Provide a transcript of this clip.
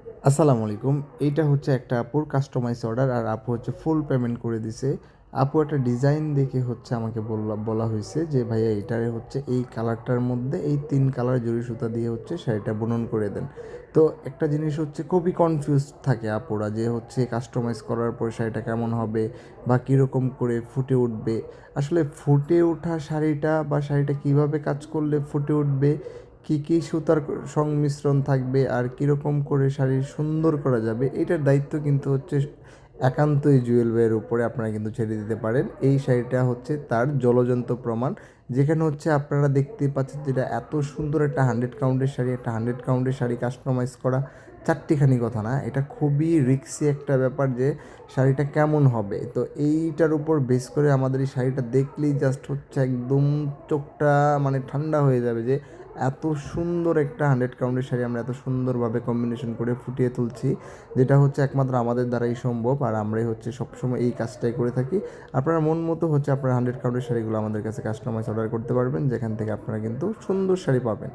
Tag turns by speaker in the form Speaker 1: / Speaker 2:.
Speaker 1: আসসালামু আলাইকুম। এইটা হচ্ছে একটা আপুর কাস্টমাইজ অর্ডার আর আপু হচ্ছে ফুল পেমেন্ট করে দিছে। আপু একটা ডিজাইন দেখে হচ্ছে আমাকে বলা হইছে যে, "ভাইয়া এইটারে হচ্ছে এই কালারটার মধ্যে এই ৩ কালার জরি সুতা দিয়ে হচ্ছে শাড়িটা বুনন করে দেন।" তো একটা জিনিস হচ্ছে খুবই কনফিউজড থাকে আপুরা যে হচ্ছে কাস্টমাইজ করার পর শাড়িটা কেমন হবে বা কীরকম করে ফুটে উঠবে। আসলে ফুটে ওঠা শাড়িটা বা শাড়িটা কীভাবে কাজ করলে ফুটে উঠবে, কী, কী সুতার সংমিশ্রণ থাকবে আর কীরকম করে শাড়ি সুন্দর করা যাবে, এটার দায়িত্ব কিন্তু হচ্ছে একান্তই জুয়েল ভাইয়ের উপরে আপনারা কিন্তু ছেড়ে দিতে পারেন। এই শাড়িটা হচ্ছে তার জলজন্ত প্রমাণ। যেখানে হচ্ছে আপনারা দেখতেই পাচ্ছেন যেটা এত সুন্দর একটা 100 কাউন্টের শাড়ি, একটা 100 কাউন্টের শাড়ি কাস্টমাইজ করা চারটিখানি কথা না। এটা খুবই রিস্কি একটা ব্যাপার যে শাড়িটা কেমন হবে। তো এইটার উপর বেস করে আমাদের এই শাড়িটা দেখলেই জাস্ট হচ্ছে একদম চোখটা মানে ঠান্ডা হয়ে যাবে যে এত সুন্দর একটা 100 কাউন্টের শাড়ি আমরা এত সুন্দরভাবে কম্বিনেশন করে ফুটিয়ে তুলছি, যেটা হচ্ছে একমাত্র আমাদের দ্বারাই সম্ভব। আর আমরাই হচ্ছে সবসময় এই কাজটাই করে থাকি। আপনারা মন মতো হচ্ছে আপনারা 100 কাউন্টের শাড়িগুলো আমাদের কাছে কাস্টমাইজ অর্ডার করতে পারবেন, যেখান থেকে আপনারা কিন্তু সুন্দর শাড়ি পাবেন।